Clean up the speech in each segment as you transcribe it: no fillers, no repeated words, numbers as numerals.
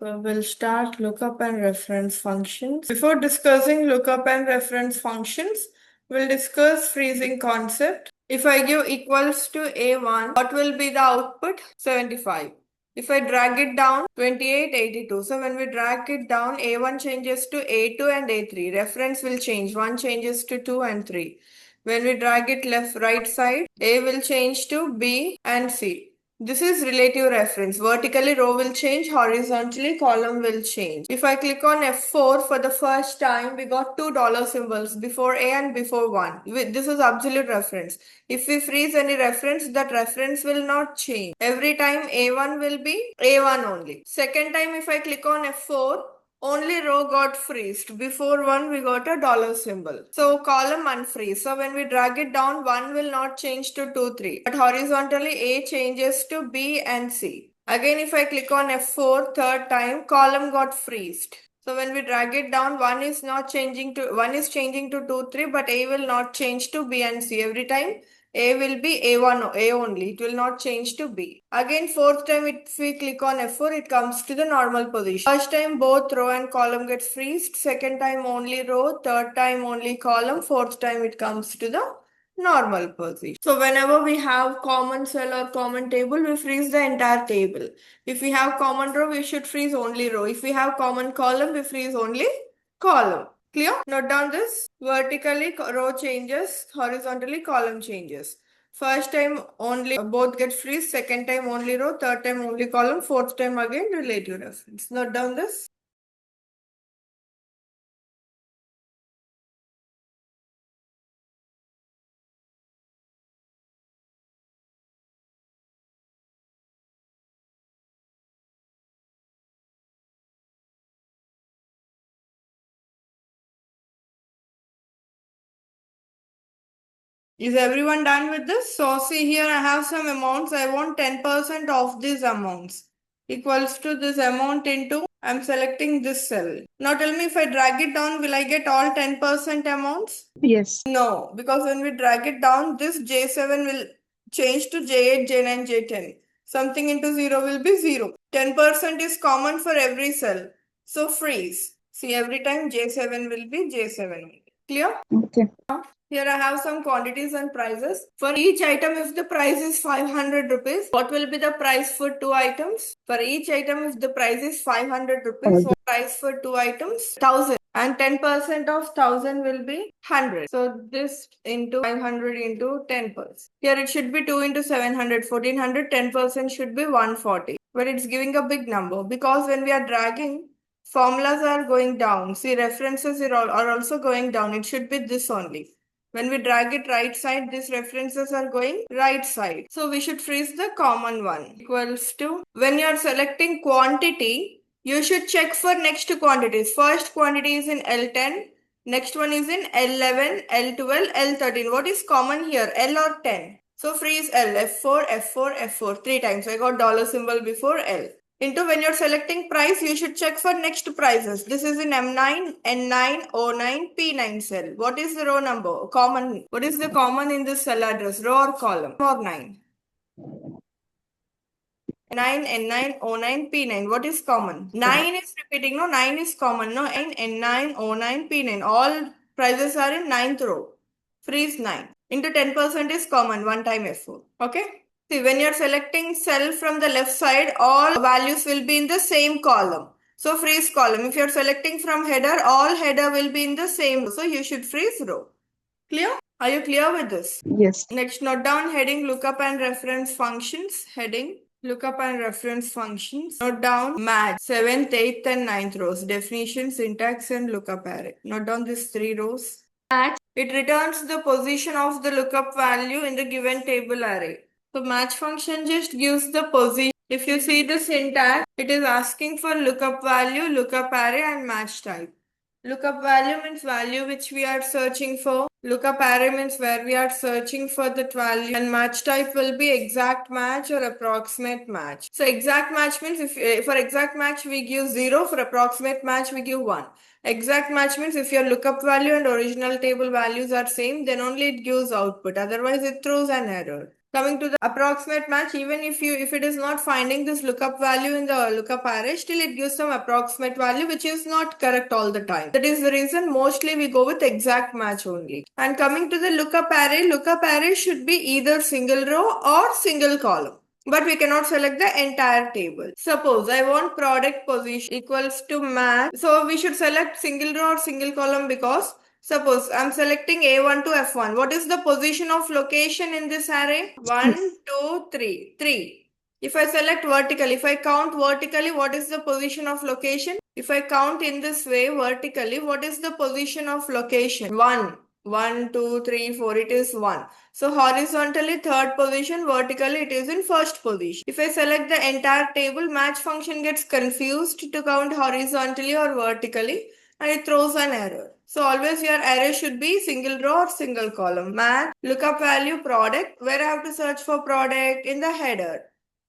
We'll start lookup and reference functions. Before discussing lookup and reference functions, we'll discuss freezing concept. If I give equals to A1, what will be the output? 75. If I drag it down, 28, 82. So when we drag it down, A1 changes to A2 and A3. Reference will change. 1 changes to 2 and 3. When we drag it right side, A will change to B and C. This is relative reference. Vertically row will change, horizontally column will change. If I click on F4 for the first time, we got two dollar symbols before A and before 1. This is absolute reference. If we freeze any reference, that reference will not change. Every time A1 will be A1 only. Second time if I click on F4, only row got freezed. Before 1 we got a dollar symbol. So column unfreeze. So when we drag it down, 1 will not change to 2, 3. But horizontally A changes to B and C. Again if I click on F4 third time, column got freezed. So when we drag it down, 1 is changing to 2, 3, but A will not change to B and C. Every time A will be A1, A only. It will not change to B. Again, fourth time if we click on F4, it comes to the normal position. First time both row and column gets freezed. Second time only row. Third time only column. Fourth time it comes to the normal position. So whenever we have common cell or common table, we freeze the entire table. If we have common row, we should freeze only row. If we have common column, we freeze only column. Clear? Note down this. Vertically row changes, horizontally column changes. First time only both get freeze, second time only row, third time only column, fourth time again relative reference. Note down this. Is everyone done with this? So see here I have some amounts. I want 10% of these amounts equals to this amount into I'm selecting this cell. Now tell me if I drag it down, will I get all 10% amounts? Yes. No, because when we drag it down, this J7 will change to J8, J9, J10. Something into 0 will be 0. 10% is common for every cell. So freeze. See, every time J7 will be J7. Clear? Okay. Here I have some quantities and prices. For each item, if the price is 500 rupees, what will be the price for two items? For each item, if the price is 500 rupees, what price for two items? 1000. And 10% of 1000 will be 100. So this into 500 into 10%. Here it should be 2 into 700, 1400. 10% should be 140. But it's giving a big number because when we are dragging, formulas are going down. See, references are also going down. It should be this only. When we drag it right side, these references are going right side. So we should freeze the common one. Equals to, when you are selecting quantity, you should check for next two quantities. First quantity is in L10. Next one is in L11, L12, L13. What is common here? L or 10? So freeze L, F4, F4, F4. 3 times. I got dollar symbol before L. Into when you're selecting price, you should check for next prices. This is in M9, N9, O9, P9 cell. What is the row number? Common. What is the common in this cell address? Row or column? Or 9? 9, N9, O9, P9. What is common? 9 is repeating. No, 9 is common. No, N9, O9, P9. All prices are in 9th row. Freeze 9. Into 10% is common. One time F4. Okay? See, when you're selecting cell from the left side, all values will be in the same column. So freeze column. If you're selecting from header, all header will be in the same row. So you should freeze row. Clear? Are you clear with this? Yes. Next, note down heading lookup and reference functions. Heading lookup and reference functions. Note down match 7th, 8th and 9th rows. Definition, syntax and lookup array. Note down these 3 rows. Match. It returns the position of the lookup value in the given table array. So match function just gives the position. If you see the syntax, it is asking for lookup value, lookup array and match type. Lookup value means value which we are searching for. Lookup array means where we are searching for that value. And match type will be exact match or approximate match. So exact match means if for exact match we give 0, for approximate match we give 1. Exact match means if your lookup value and original table values are same, then only it gives output. Otherwise it throws an error. Coming to the approximate match, even if it is not finding this lookup value in the lookup array, still it gives some approximate value which is not correct all the time. That is the reason mostly we go with exact match only. And coming to the lookup array should be either single row or single column. But we cannot select the entire table. Suppose I want product position equals to match. So we should select single row or single column because suppose I'm selecting A1 to F1. What is the position of location in this array? 1, 2, 3. 3. If I select vertically, if I count vertically, what is the position of location? If I count in this way vertically, what is the position of location? 1. 1, 2, 3, 4. It is 1. So horizontally third position, vertically it is in first position. If I select the entire table, match function gets confused to count horizontally or vertically and it throws an error. So always your array should be single row or single column. Match, lookup value, product. Where I have to search for product? In the header.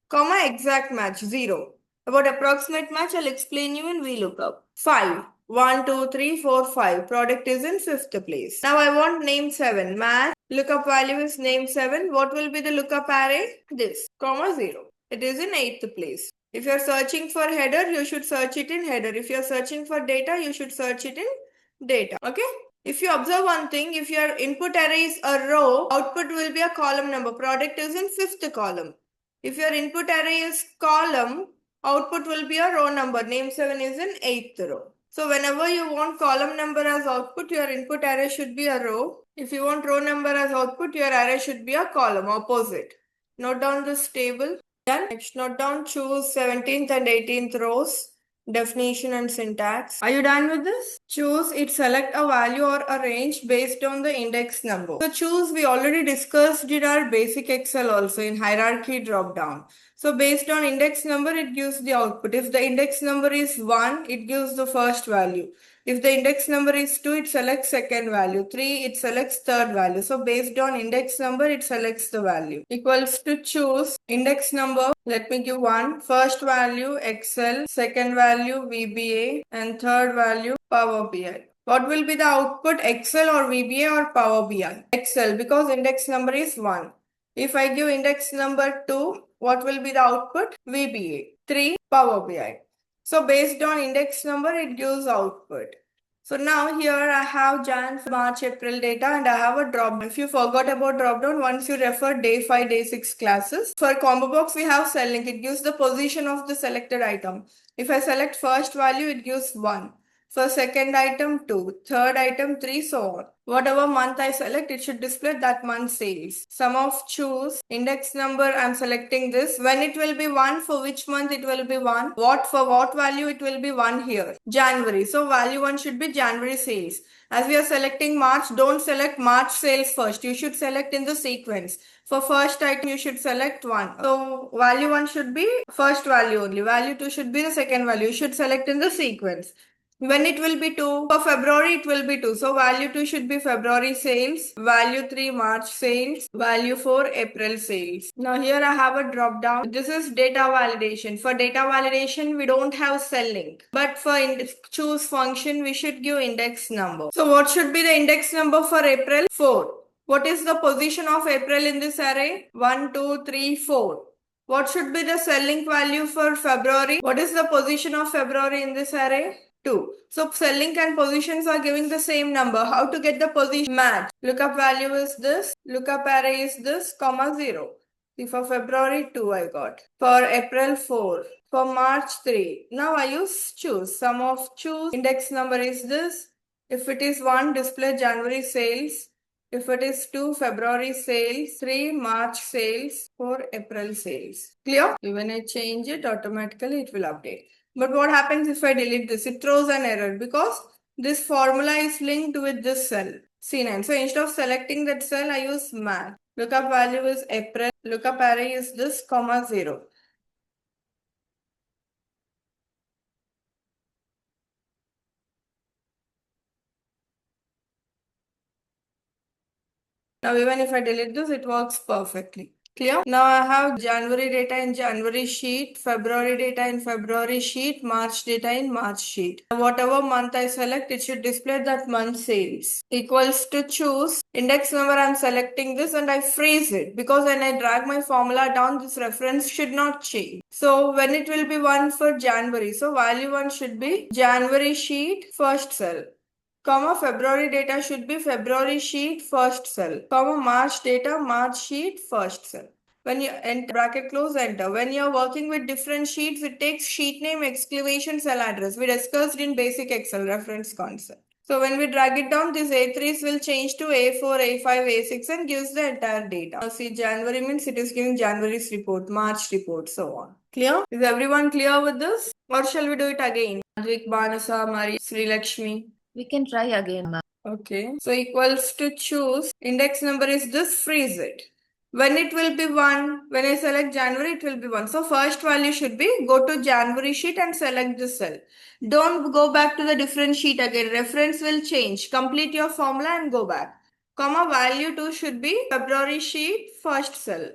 Comma, exact match, 0. About approximate match, I'll explain you in VLOOKUP. 5. 1, 2, 3, 4, 5. Product is in 5th place. Now I want name 7. Match, lookup value is name 7. What will be the lookup array? This, comma 0. It is in 8th place. If you are searching for header, you should search it in header. If you are searching for data, you should search it in data. Okay? If you observe one thing, if your input array is a row, output will be a column number. Product is in 5th column. If your input array is column, output will be a row number. Name 7 is in 8th row. So whenever you want column number as output, your input array should be a row. If you want row number as output, your array should be a column, opposite. Note down this table. Done. Next, note down, choose 17th and 18th rows. Definition and syntax. Are you done with this? Choose, it select a value or a range based on the index number. So choose, we already discussed in our basic Excel also in hierarchy drop down. So based on index number, it gives the output. If the index number is 1, it gives the first value. If the index number is 2, it selects second value. 3, it selects third value. So based on index number, it selects the value. Equals to choose index number. Let me give 1. First value Excel, second value VBA, and third value Power BI. What will be the output, Excel or VBA or Power BI? Excel, because index number is 1. If I give index number 2, what will be the output? VBA. 3, Power BI. So based on index number, it gives output. So now here I have Jan, March, April data and I have a drop down. If you forgot about drop down, once you refer day 5, day 6 classes. For combo box, we have cell link. It gives the position of the selected item. If I select first value, it gives 1. For second item 2, third item 3, so on. Whatever month I select, it should display that month sales. Sum of choose, index number, I'm selecting this. When it will be 1, for which month it will be 1. What, for what value it will be 1 here. January, so value 1 should be January sales. As we are selecting March, don't select March sales first. You should select in the sequence. For first item, you should select 1. So value 1 should be first value only. Value 2 should be the second value. You should select in the sequence. When it will be 2, for February it will be 2. So value 2 should be February sales, value 3 March sales, value 4 April sales. Now here I have a drop down. This is data validation. For data validation we don't have cell link. But for choose function we should give index number. So what should be the index number for April? 4. What is the position of April in this array? 1, 2, 3, 4. What should be the cell link value for February? What is the position of February in this array? 2. So cell link and positions are giving the same number. How to get the position? Match. Lookup value is this. Lookup array is this, comma 0. See, for February 2 I got. For April 4. For March 3. Now I use choose. Sum of choose. Index number is this. If it is 1, display January sales. If it is 2, February sales, 3, March sales, 4, April sales. Clear? When I change it, automatically it will update. But what happens if I delete this? It throws an error because this formula is linked with this cell, C9. So instead of selecting that cell, I use match. Lookup value is April. Lookup array is this, comma 0. Now even if I delete this, it works perfectly. Clear? Now I have January data in January sheet, February data in February sheet, March data in March sheet. Whatever month I select, it should display that month sales. Equals to choose index number. I'm selecting this and I freeze it because when I drag my formula down, this reference should not change. So when it will be 1 for January, so value 1 should be January sheet, first cell. Comma, February data should be February sheet, first cell. Comma, March data, March sheet, first cell. When you enter bracket close, enter. When you're working with different sheets, it takes sheet name, exclamation, cell address. We discussed in basic Excel reference concept. So when we drag it down, these A3s will change to A4, A5, A6 and gives the entire data. Now see, January means it is giving January's report, March report, so on. Clear? Is everyone clear with this? Or shall we do it again? Advik, Banasa, Mari, Sri Lakshmi. We can try again, ma'am. Okay. So equals to choose. Index number is this, freeze it. When it will be 1, when I select January, it will be 1. So first value should be, go to January sheet and select the cell. Don't go back to the different sheet again. Reference will change. Complete your formula and go back. Comma, value 2 should be February sheet, first cell.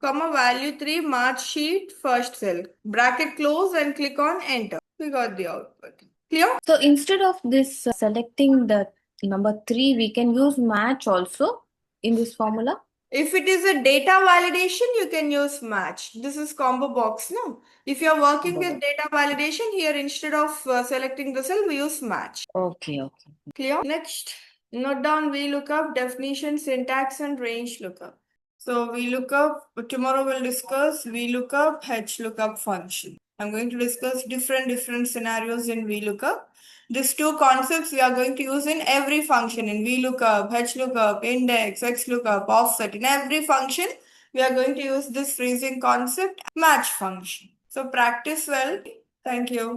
Comma, value 3, March sheet, first cell. Bracket close and click on enter. We got the output. Clear? So instead of this selecting the number 3, we can use match also in this formula. If it is a data validation, you can use match. This is combo box, no? If you're working with data validation, here instead of selecting the cell, we use match. Okay. Clear? Next, note down VLOOKUP, definition, syntax, and range lookup. So VLOOKUP, tomorrow we'll discuss VLOOKUP, HLOOKUP function. I'm going to discuss different scenarios in VLOOKUP. These two concepts we are going to use in every function in VLOOKUP, HLOOKUP, index, XLOOKUP, offset. In every function, we are going to use this freezing concept, match function. So practice well. Thank you.